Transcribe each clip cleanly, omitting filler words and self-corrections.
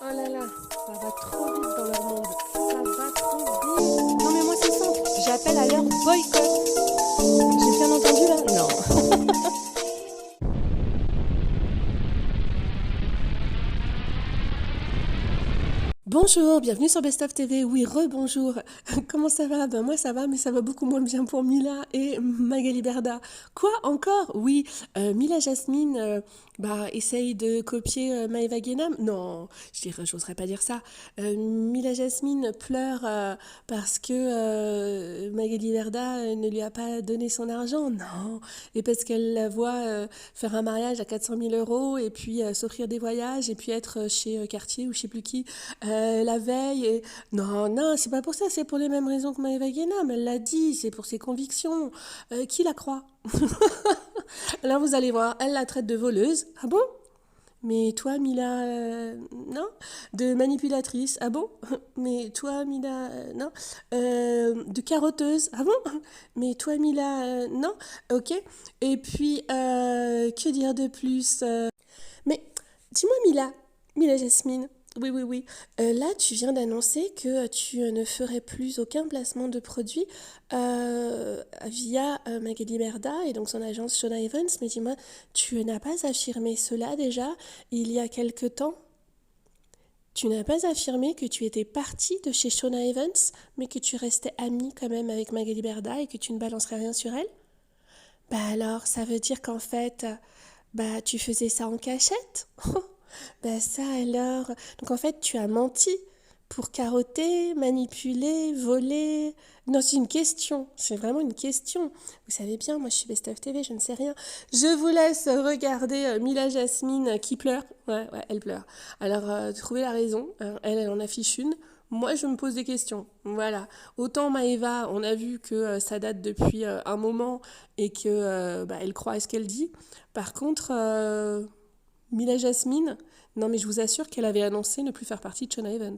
Oh là là, ça va trop vite dans leur monde. Ça va trop vite. Non mais moi c'est simple, j'appelle à leur boycott. J'ai bien entendu là? Non. Bonjour, bienvenue sur Best of TV. Oui, rebonjour. Comment ça va? Ben moi ça va, mais ça va beaucoup moins bien pour Mila et Magali Berda. Quoi encore? Oui, Mila Jasmine essaye de copier Maëva Guénam. Non, j'oserais pas dire ça. Mila Jasmine pleure parce que Magali Berda ne lui a pas donné son argent. Non, et parce qu'elle la voit faire un mariage à 400 000 euros et puis s'offrir des voyages et puis être chez Cartier ou je sais plus qui la veille. Non, non, c'est pas pour ça, c'est pour les mêmes raisons que Maëva Guénam. Elle l'a dit, c'est pour ses convictions. Qui la croit? Alors vous allez voir, elle la traite de voleuse. Ah bon? Mais toi, Mila, non? De manipulatrice, ah bon? Mais toi, Mila, non? De carotteuse, ah bon? Mais toi, Mila, non? Ok. Et puis, que dire de plus? Mais dis-moi, Mila Jasmine. Oui, oui, oui. Là, tu viens d'annoncer que tu ne ferais plus aucun placement de produit via Magali Berda et donc son agence Shona Evans. Mais dis-moi, tu n'as pas affirmé cela déjà il y a quelque temps? Tu n'as pas affirmé que tu étais partie de chez Shona Evans, mais que tu restais amie quand même avec Magali Berda et que tu ne balancerais rien sur elle? Bah alors, ça veut dire qu'en fait, tu faisais ça en cachette? Bah ça alors. Donc en fait, tu as menti pour carotter, manipuler, voler. Non, c'est une question. C'est vraiment une question. Vous savez bien, moi je suis Best of TV, je ne sais rien. Je vous laisse regarder Mila Jasmine qui pleure. Ouais, ouais, elle pleure. Alors, trouvez la raison. Hein. Elle en affiche une. Moi, je me pose des questions. Voilà. Autant Maëva, on a vu que ça date depuis un moment et que elle croit à ce qu'elle dit. Par contre, Mila Jasmine, non mais je vous assure qu'elle avait annoncé ne plus faire partie de Shona Evans.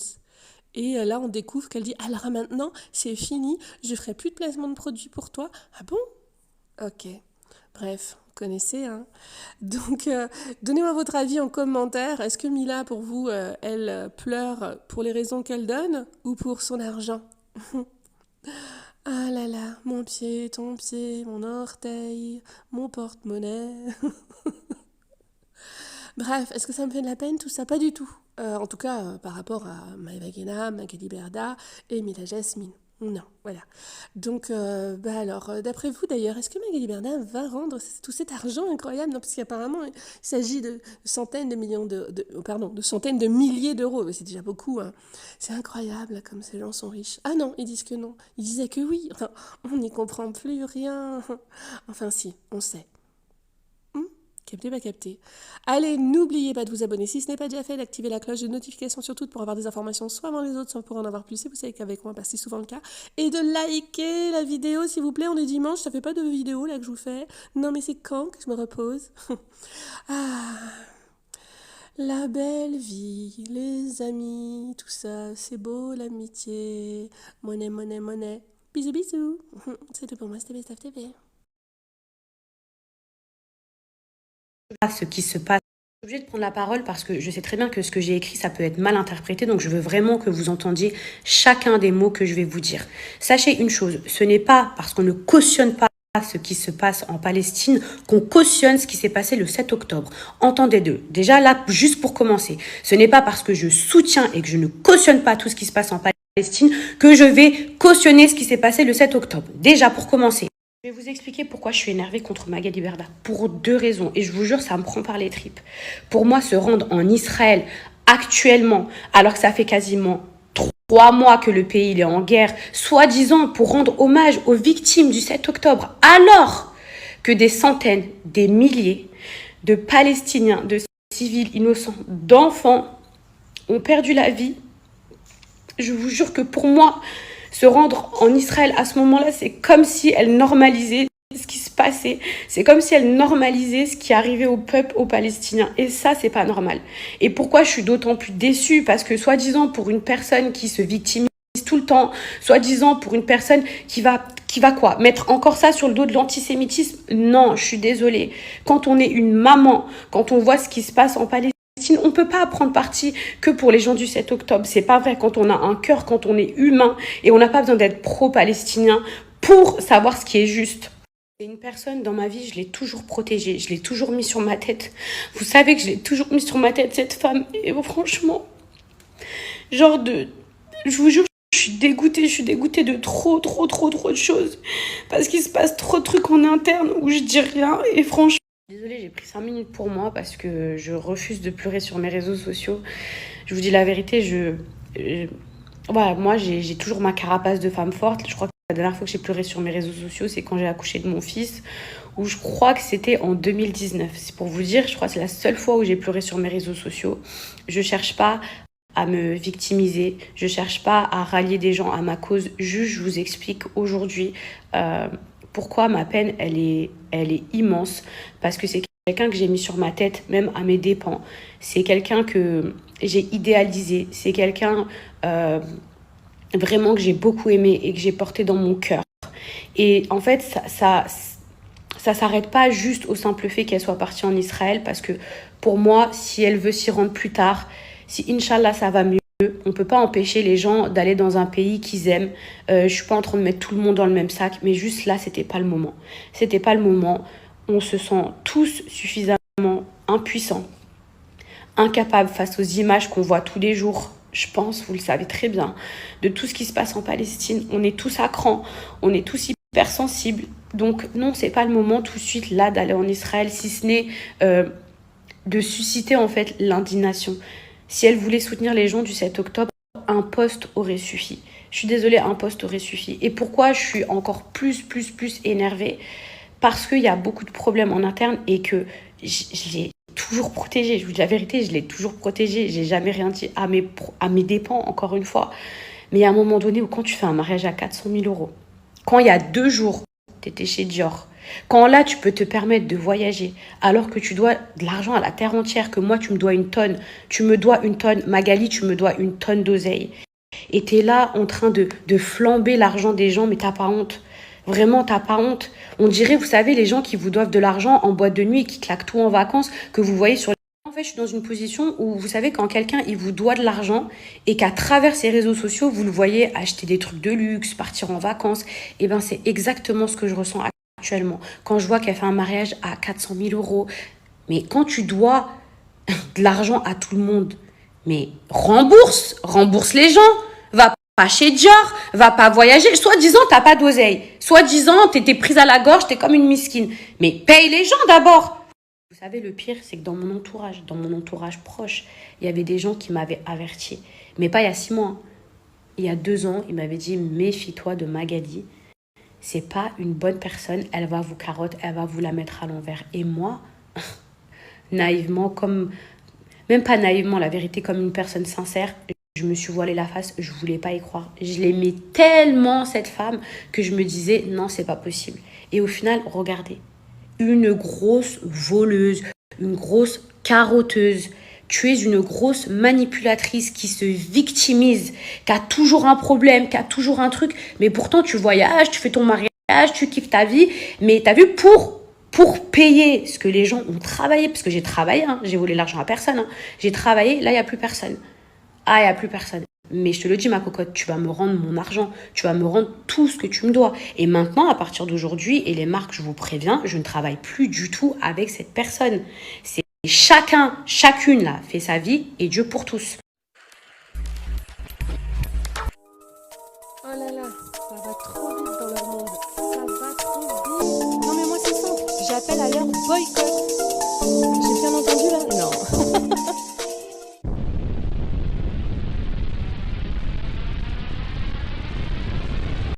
Et là, on découvre qu'elle dit alors maintenant, c'est fini, je ferai plus de placement de produits pour toi. Ah bon? Ok. Bref, vous connaissez, hein. Donc, donnez-moi votre avis en commentaire. Est-ce que Mila, pour vous, elle pleure pour les raisons qu'elle donne ou pour son argent? Ah là là, mon pied, ton pied, mon orteil, mon porte-monnaie. Bref, est-ce que ça me fait de la peine tout ça? Pas du tout. En tout cas, par rapport à Maëva Guénam, Magali Berda et Mila Jasmine. Non, voilà. Donc, d'après vous d'ailleurs, est-ce que Magali Berda va rendre tout cet argent incroyable? Non, parce qu'apparemment, il s'agit de centaines de millions de centaines de milliers d'euros. Mais c'est déjà beaucoup, hein. C'est incroyable comme ces gens sont riches. Ah non, ils disent que non. Ils disaient que oui. Enfin, on n'y comprend plus rien. Enfin, si, on sait. Capté, pas capté. Allez, n'oubliez pas de vous abonner si ce n'est pas déjà fait, d'activer la cloche de notification surtout pour avoir des informations soit avant les autres, soit pour en avoir plus. Et vous savez qu'avec moi, c'est souvent le cas. Et de liker la vidéo, s'il vous plaît. On est dimanche, ça fait pas de vidéo là que je vous fais. Non, mais c'est quand que je me repose? Ah, la belle vie, les amis, tout ça, c'est beau l'amitié. Monnaie, monnaie, monnaie. Bisous, bisous. C'est tout pour moi, c'était Best of TV. Ce qui se passe. Je suis obligée de prendre la parole parce que je sais très bien que ce que j'ai écrit, ça peut être mal interprété. Donc, je veux vraiment que vous entendiez chacun des mots que je vais vous dire. Sachez une chose, ce n'est pas parce qu'on ne cautionne pas ce qui se passe en Palestine qu'on cautionne ce qui s'est passé le 7 octobre. Entendez-le. Déjà là, juste pour commencer, ce n'est pas parce que je soutiens et que je ne cautionne pas tout ce qui se passe en Palestine que je vais cautionner ce qui s'est passé le 7 octobre. Déjà pour commencer. Je vais vous expliquer pourquoi je suis énervée contre Magali Berda. Pour deux raisons. Et je vous jure, ça me prend par les tripes. Pour moi, se rendre en Israël actuellement, alors que ça fait quasiment 3 mois que le pays est en guerre, soi-disant pour rendre hommage aux victimes du 7 octobre, alors que des centaines, des milliers de Palestiniens, de civils innocents, d'enfants ont perdu la vie. Je vous jure que pour moi, se rendre en Israël à ce moment-là, c'est comme si elle normalisait ce qui se passait. C'est comme si elle normalisait ce qui arrivait au peuple, aux Palestiniens. Et ça, c'est pas normal. Et pourquoi je suis d'autant plus déçue? Parce que soi-disant pour une personne qui se victimise tout le temps, soi-disant pour une personne qui va quoi? Mettre encore ça sur le dos de l'antisémitisme? Non, je suis désolée. Quand on est une maman, quand on voit ce qui se passe en Palestine, Palestine. On ne peut pas prendre parti que pour les gens du 7 octobre. C'est pas vrai. Quand on a un cœur, quand on est humain, et on n'a pas besoin d'être pro-palestinien pour savoir ce qui est juste. C'est une personne dans ma vie, je l'ai toujours protégée, je l'ai toujours mis sur ma tête. Vous savez que je l'ai toujours mis sur ma tête, cette femme. Et franchement, je vous jure, je suis dégoûtée de trop de choses. Parce qu'il se passe trop de trucs en interne où je dis rien. Et franchement, désolée, j'ai pris 5 minutes pour moi parce que je refuse de pleurer sur mes réseaux sociaux. Je vous dis la vérité, voilà, moi j'ai toujours ma carapace de femme forte. Je crois que la dernière fois que j'ai pleuré sur mes réseaux sociaux, c'est quand j'ai accouché de mon fils, où je crois que c'était en 2019. C'est pour vous dire, je crois que c'est la seule fois où j'ai pleuré sur mes réseaux sociaux. Je cherche pas à me victimiser, je cherche pas à rallier des gens à ma cause. Juste, je vous explique aujourd'hui pourquoi ma peine, elle est immense. Parce que c'est quelqu'un que j'ai mis sur ma tête, même à mes dépens. C'est quelqu'un que j'ai idéalisé. C'est quelqu'un vraiment que j'ai beaucoup aimé et que j'ai porté dans mon cœur. Et en fait, ça s'arrête pas juste au simple fait qu'elle soit partie en Israël, parce que pour moi, si elle veut s'y rendre plus tard, si Inch'Allah ça va mieux, on peut pas empêcher les gens d'aller dans un pays qu'ils aiment. Je suis pas en train de mettre tout le monde dans le même sac, mais juste là, c'était pas le moment. C'était pas le moment. On se sent tous suffisamment impuissants, incapables face aux images qu'on voit tous les jours. Je pense, vous le savez très bien, de tout ce qui se passe en Palestine. On est tous à cran, on est tous hypersensibles. Donc non, c'est pas le moment tout de suite là d'aller en Israël, si ce n'est de susciter en fait l'indignation. Si elle voulait soutenir les gens du 7 octobre, un post aurait suffi. Je suis désolée, un post aurait suffi. Et pourquoi je suis encore plus énervée? Parce qu'il y a beaucoup de problèmes en interne et que je l'ai toujours protégée. Je vous dis la vérité, je l'ai toujours protégée. J'ai jamais rien dit à mes dépens, encore une fois. Mais il y a un moment donné où quand tu fais un mariage à 400 000 €, quand il y a 2 jours, tu étais chez Dior, quand là, tu peux te permettre de voyager alors que tu dois de l'argent à la terre entière, que moi, tu me dois 1 tonne, tu me dois 1 tonne, Magali, tu me dois 1 tonne d'oseille. Et tu es là en train de flamber l'argent des gens, mais t'as pas honte. Vraiment, t'as pas honte. On dirait, vous savez, les gens qui vous doivent de l'argent en boîte de nuit et qui claquent tout en vacances, que vous voyez sur les... En fait, je suis dans une position où, vous savez, quand quelqu'un, il vous doit de l'argent et qu'à travers ses réseaux sociaux, vous le voyez acheter des trucs de luxe, partir en vacances, et ben c'est exactement ce que je ressens actuellement. Quand je vois qu'elle fait un mariage à 400 000 €, mais quand tu dois de l'argent à tout le monde, mais rembourse les gens, va pas chez Dior, va pas voyager, soi-disant t'as pas d'oseille, soi-disant t'étais prise à la gorge, t'es comme une miskine, mais paye les gens d'abord. Vous savez, le pire, c'est que dans mon entourage proche, il y avait des gens qui m'avaient averti, mais pas il y a 6 mois, hein. Il y a 2 ans, ils m'avaient dit, méfie-toi de Magali, c'est pas une bonne personne, elle va vous carotte, elle va vous la mettre à l'envers. Et moi, naïvement, même pas naïvement, la vérité, comme une personne sincère, je me suis voilée la face, je voulais pas y croire. Je l'aimais tellement, cette femme, que je me disais, non, c'est pas possible. Et au final, regardez, une grosse voleuse, une grosse carotteuse, tu es une grosse manipulatrice qui se victimise, qui a toujours un problème, qui a toujours un truc, mais pourtant tu voyages, tu fais ton mariage, tu kiffes ta vie, mais t'as vu, pour payer ce que les gens ont travaillé, parce que j'ai travaillé, hein, j'ai volé l'argent à personne, hein, j'ai travaillé, là il n'y a plus personne. Ah, il n'y a plus personne. Mais je te le dis, ma cocotte, tu vas me rendre mon argent, tu vas me rendre tout ce que tu me dois. Et maintenant, à partir d'aujourd'hui, et les marques, je vous préviens, je ne travaille plus du tout avec cette personne. C'est chacune là, fait sa vie et Dieu pour tous. Oh là là, ça va trop vite dans leur monde. Ça va trop vite. Non mais moi c'est simple, j'appelle à leur boycott.